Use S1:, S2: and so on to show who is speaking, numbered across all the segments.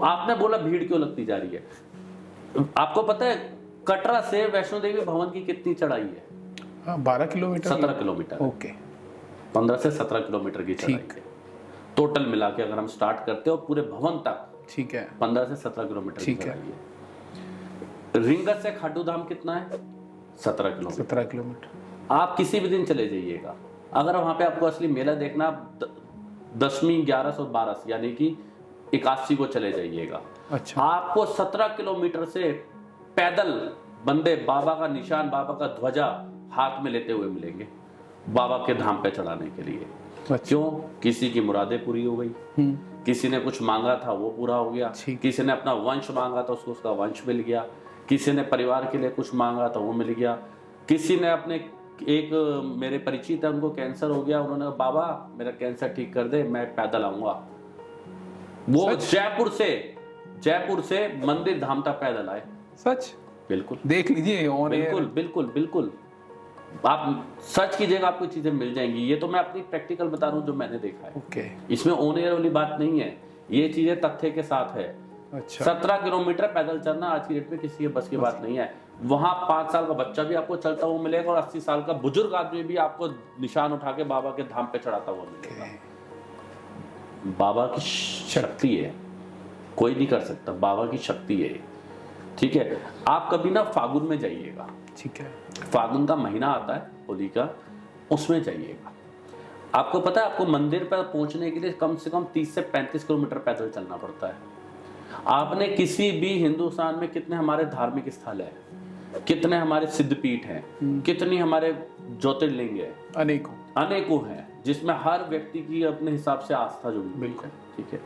S1: आपने बोला भीड़ क्यों लगती जा रही है, आपको पता है कटरा से वैष्णो देवी भवन की कितनी चढ़ाई है?
S2: 12 किलोमीटर
S1: 17 किलोमीटर।
S2: ओके,
S1: 15 से 17 किलोमीटर की चढ़ाई है टोटल मिला के, अगर हम स्टार्ट करते हो पूरे भवन तक।
S2: ठीक है,
S1: 15 से 17 किलोमीटर की चढ़ाई है। रिंगत से खाटू धाम कितना है? 17 किलोमीटर।
S2: 17 किलोमीटर।
S1: आप किसी भी दिन चले जाइएगा, अगर वहां पे आपको असली मेला देखना 10वीं 1112 यानी कि 81 को चले जाइएगा।
S2: अच्छा,
S1: आपको 17 किलोमीटर से पैदल बंदे बाबा का निशान, बाबा का ध्वजा हाथ में लेते हुए मिलेंगे बाबा के धाम पे चढ़ाने के लिए।
S2: अच्छा।
S1: क्यों? किसी की मुरादें पूरी हो गई, किसी ने कुछ मांगा था वो पूरा हो गया, किसी ने अपना वंश मांगा था उसको उसका वंश मिल गया, किसी ने परिवार के लिए कुछ मांगा था वो मिल गया, किसी ने अपने एक मेरे परिचित है उनको कैंसर हो गया, उन्होंने कहा बाबा मेरा कैंसर ठीक कर दे, मैं पैदल आऊंगा। वो जयपुर से मंदिर धाम तक पैदल आए।
S2: सच?
S1: बिल्कुल,
S2: देख लीजिए।
S1: बिल्कुल बिल्कुल बिल्कुल, आप सर्च कीजिएगा आपको चीजें मिल जाएंगी। ये तो मैं अपनी प्रैक्टिकल बता रहा हूँ जो मैंने देखा है।
S2: ओके,
S1: इसमें ऑन एयर वाली बात नहीं है, ये चीजें तथ्य के साथ है।
S2: अच्छा,
S1: 17 किलोमीटर पैदल चलना आज की डेट में किसी के बस की बात नहीं है। वहां 5 साल का बच्चा भी आपको चलता हुआ मिलेगा और 80 साल का बुजुर्ग आदमी भी आपको निशान उठा के बाबा के धाम पे चढ़ाता हुआ मिलेगा। बाबा की शक्ति है, कोई नहीं कर सकता, बाबा की शक्ति है। ठीक है, आप कभी ना फागुन में जाइएगा।
S2: ठीक है,
S1: फागुन का महीना आता है होली का, उसमें जाइएगा। आपको पता है आपको मंदिर पर पहुंचने के लिए कम से कम 30 से 35 किलोमीटर पैदल चलना पड़ता है। आपने किसी भी हिंदुस्तान में कितने हमारे धार्मिक स्थल है, कितने हमारे सिद्धपीठ हैं, कितनी हमारे ज्योतिर्लिंग है, अनेकों हैं, जिसमें हर व्यक्ति की अपने हिसाब से आस्था जुड़ी।
S2: बिल्कुल,
S1: ठीक है,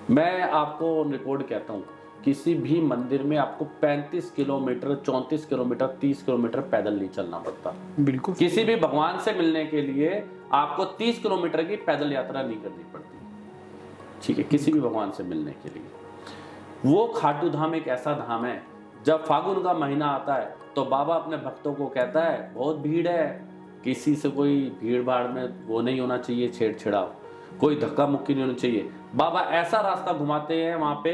S1: मैं आपको रिकॉर्ड कहता हूँ, किसी भी मंदिर में आपको 35 किलोमीटर, 34 किलोमीटर, 30 किलोमीटर पैदल नहीं चलना पड़ता।
S2: बिल्कुल,
S1: किसी भी भगवान से मिलने के लिए आपको 30 किलोमीटर की पैदल यात्रा नहीं करनी पड़ती। ठीक है, किसी भी भगवान से मिलने के लिए। वो खाटू धाम एक ऐसा धाम है, जब फागुन का महीना आता है तो बाबा अपने भक्तों को कहता है बहुत भीड़ है, किसी से कोई भीड़ भाड़ में वो नहीं होना चाहिए, छेड़छाड़, कोई धक्का मुक्की नहीं होनी चाहिए। बाबा ऐसा रास्ता घुमाते हैं, वहां पे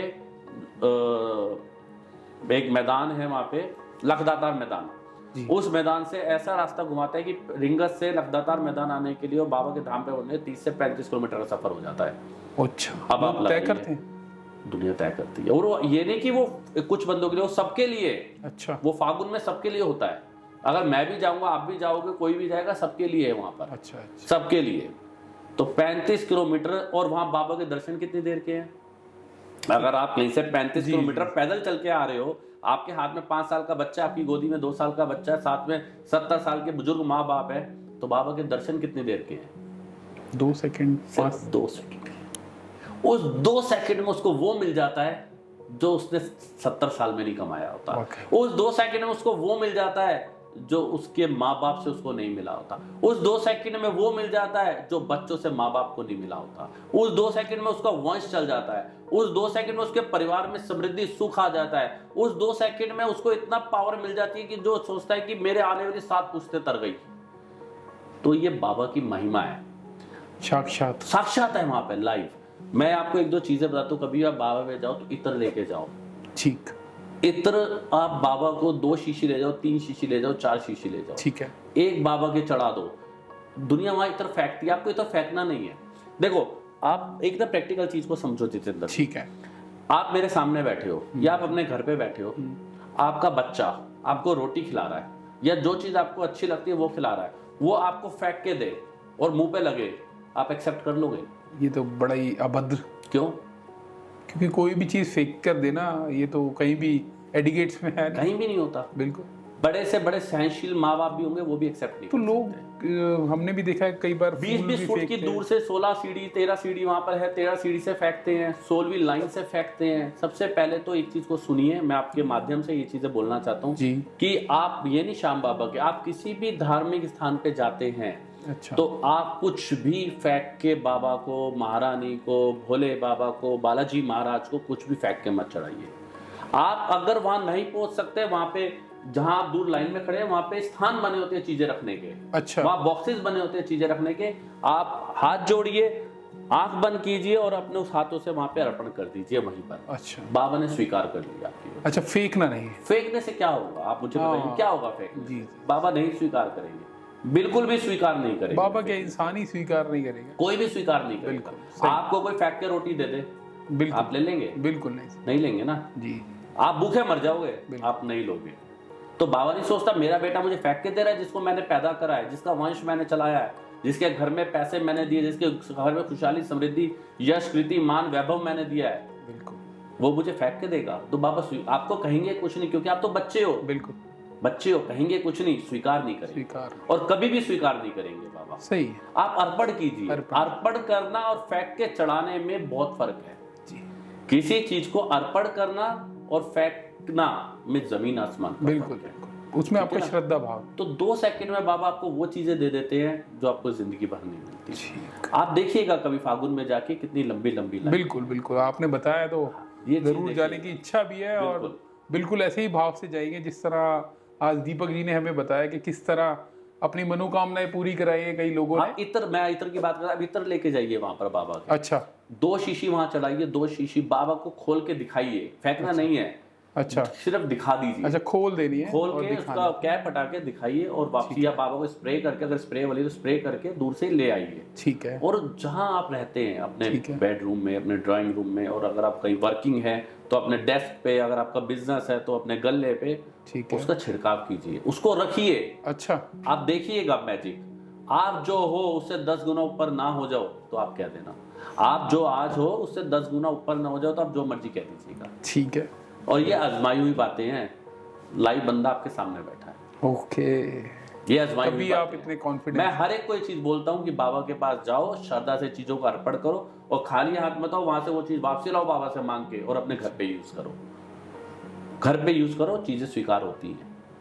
S1: एक मैदान है, वहां पे लखदातार मैदान, उस मैदान से ऐसा रास्ता घुमाता है कि रिंगत से लखदातार मैदान आने के लिए और बाबा के धाम पे होने 30 से 35 किलोमीटर का सफर हो जाता है।
S2: अच्छा,
S1: अब आप
S2: तय करते हैं?
S1: दुनिया तय करती है। और ये नहीं कि वो कुछ बंदों के लिए, वो सबके लिए।
S2: अच्छा,
S1: वो फागुन में सबके लिए होता है। अगर मैं भी जाऊंगा, आप भी जाओगे, कोई भी जाएगा, सबके लिए है वहां पर।
S2: अच्छा,
S1: सबके लिए। तो 35 किलोमीटर, और वहां बाबा के दर्शन कितनी देर के हैं? अगर आप कहीं से 35 किलोमीटर पैदल चल के आ रहे हो, आपके हाथ में 5 साल का बच्चा, आपकी गोदी में 2 साल का बच्चा, साथ में 70 साल के बुजुर्ग माँ बाप है, तो बाबा के दर्शन कितनी देर के हैं?
S2: 2 सेकंड,
S1: 2 सेकंड। उस 2 सेकंड में उसको वो मिल जाता है जो उसने 70 साल में नहीं कमाया होता। उस 2 सेकंड में उसको वो मिल जाता है जो उसके माँ बाप से उसको नहीं मिला होता। उस 2 सेकंड में वो मिल जाता है जो बच्चों से माँ बाप को नहीं मिला होता। उस 2 सेकंड में उसका वंश चल जाता है। उस 2 सेकंड में उसके परिवार में समृद्धि सुख आ जाता है। उस 2 सेकंड में उसको इतना पावर मिल जाती है कि जो सोचता है कि मेरे आने वाली 7 पुश्तें तर गई। तो ये बाबा की महिमा है, साक्षात है वहां पे लाइव। मैं आपको 1-2 चीजें बताता हूँ। कभी आप बाबा में जाओ तो इत्र लेके जाओ।
S2: ठीक,
S1: इत्र आप बाबा को 2 शीशी ले जाओ, 3 शीशी ले जाओ, 4 शीशी ले जाओ।
S2: ठीक है,
S1: एक बाबा के चढ़ा दो। दुनिया वहां इत्र फेंकती है, आपको इत्र फेंकना नहीं है। देखो, आप एक ना प्रैक्टिकल चीज को समझो जितेंद्र।
S2: ठीक है,
S1: आप मेरे सामने बैठे हो या आप अपने घर पे बैठे हो, आपका बच्चा आपको रोटी खिला रहा है या जो चीज आपको अच्छी लगती है वो खिला रहा है, वो आपको फेंक के दे और मुंह पे लगे, आप एक्सेप्ट कर लोगे?
S2: ये तो बड़ा ही अभद्र।
S1: क्यों?
S2: क्योंकि कोई भी चीज फेंक कर देना, ये तो कहीं भी एडिकेट्स में है,
S1: कहीं भी नहीं होता।
S2: बिल्कुल।
S1: बड़े से बड़े सहनशील माँ बाप भी होंगे, वो भी एक्सेप्ट नहीं।
S2: तो लोग, हमने भी देखा है कई बार
S1: 20-20 फुट की दूर से 16 सीढ़ी 13 सीढ़ी वहां पर है, 13 सीढ़ी से फेंकते हैं, 16वीं लाइन से फेंकते हैं। सबसे पहले तो एक चीज को सुनिए, मैं आपके माध्यम से ये चीजें बोलना चाहता हूँ कि आप ये नहीं श्याम बाबा के, आप किसी भी धार्मिक स्थान पे जाते हैं,
S2: अच्छा,
S1: तो आप कुछ भी फेंक के बाबा को, महारानी को, भोले बाबा को, बालाजी महाराज को कुछ भी फेंक के मत चढ़ाइए। आप अगर वहां नहीं पहुंच सकते, वहां पे जहां आप दूर लाइन में खड़े हैं, वहां पे स्थान बने होते हैं चीजें रखने के।
S2: अच्छा,
S1: वहां बॉक्सेस बने होते हैं चीजें रखने के। आप हाथ जोड़िए, आंख बंद कीजिए और अपने उस हाथों से वहां पे अर्पण कर दीजिए वहीं पर।
S2: अच्छा
S1: बाबा ने स्वीकार कर लिया आपकी बात।
S2: अच्छा, फेंकना नहीं।
S1: फेंकने से क्या होगा आप मुझे बताइए, क्या होगा फेंकने
S2: जी,
S1: से?
S2: जी।
S1: बाबा नहीं स्वीकार करेंगे, बिल्कुल भी स्वीकार नहीं करेंगे।
S2: बाबा क्या इंसान ही स्वीकार नहीं करेगा?
S1: कोई भी स्वीकार नहीं करेगा।
S2: बिल्कुल, सही।
S1: आपको कोई फेंक के रोटी दे दे,
S2: बिल्कुल
S1: आप ले लेंगे?
S2: बिल्कुल नहीं।
S1: नहीं लेंगे ना।
S2: जी
S1: आप भूखे मर जाओगे, आप नहीं लोगे। तो बाबा नहीं सोचता मेरा बेटा मुझे फेंक के दे रहा है, जिसको मैंने पैदा करा है, जिसका वंश मैंने चलाया है, जिसके घर में पैसे मैंने दिए, जिसके घर में खुशहाली, समृद्धि, यश, कृति, मान, वैभव मैंने दिया है,
S2: बिल्कुल,
S1: वो मुझे फेंक के देगा। तो बाबा आपको कहेंगे कुछ नहीं, क्योंकि आप तो बच्चे हो।
S2: बिल्कुल
S1: बच्चे हो, कहेंगे कुछ नहीं, स्वीकार नहीं करेंगे,
S2: स्वीकार।
S1: और कभी भी स्वीकार नहीं करेंगे बाबा।
S2: सही है।
S1: आप अर्पण कीजिए। अर्पण करना और फेंक के चढ़ाने में बहुत फर्क है
S2: जी,
S1: किसी चीज को अर्पण करना और फेंकना में जमीन आसमान का
S2: बिल्कुल
S1: फर्क है।
S2: बिल्कुल। उसमें आपका श्रद्धा भाव।
S1: तो 2 सेकंड में बाबा आपको वो चीजें दे देते हैं जो आपको जिंदगी भर नहीं मिलती।
S2: ठीक।
S1: आप देखिएगा कभी फागुन में जाके कितनी लंबी लंबी लाइन।
S2: बिल्कुल बिल्कुल, आपने बताया तो
S1: ये चीज़
S2: जरूर जाने की इच्छा भी है, और बिल्कुल ऐसे ही भाव से जाएंगे जिस तरह आज दीपक जी ने हमें बताया कि किस तरह अपनी मनोकामनाएं पूरी कराई है कई लोगों ने।
S1: इत्र, मैं इत्र की बात कर रहा हूं, इत्र लेके जाइए वहां पर बाबा के।
S2: अच्छा,
S1: 2 शीशी वहां चढ़ाइए, 2 शीशी बाबा को खोल के दिखाइए, फेंकना नहीं है।
S2: अच्छा,
S1: सिर्फ दिखा दीजिए।
S2: अच्छा, खोल देनी है,
S1: खोल
S2: और
S1: के
S2: दिखाना।
S1: उसका कैप हटा के दिखाइए और वापसी या बाबा को स्प्रे करके, अगर स्प्रे वाली तो स्प्रे करके दूर से ले आइए।
S2: ठीक है।
S1: और जहां आप रहते हैं, अपने
S2: ठीक है।
S1: बेडरूम में, अपने ड्राइंग रूम में, और अगर आप कहीं वर्किंग है तो अपने डेस्क पे, अगर आपका बिजनेस है तो अपने गल्ले पे,
S2: ठीक है।
S1: उसका छिड़काव कीजिए, उसको रखिए।
S2: अच्छा,
S1: आप देखिएगा मैजिक। आप जो हो उससे 10 गुना ऊपर ना हो जाओ तो आप कह देना, आप जो आज हो उससे 10 गुना ऊपर ना हो जाओ तो आप जो मर्जी कह दीजिएगा।
S2: ठीक है।
S1: और ये आजमाई हुई बातें हैं, लाइव बंदा आपके सामने बैठा है।
S2: ओके,
S1: ये आजमाई हुई
S2: तभी आप
S1: बातें हैं।
S2: इतने कॉन्फिडेंट।
S1: मैं हर एक को ये चीज बोलता हूँ कि बाबा के पास जाओ, श्रद्धा से चीजों का अर्पण करो, और खाली हाथ मत आओ, वहां से वो चीज वापसी लाओ बाबा से मांग के, और अपने घर पे यूज करो। घर पे यूज करो, चीजें स्वीकार होती हैं।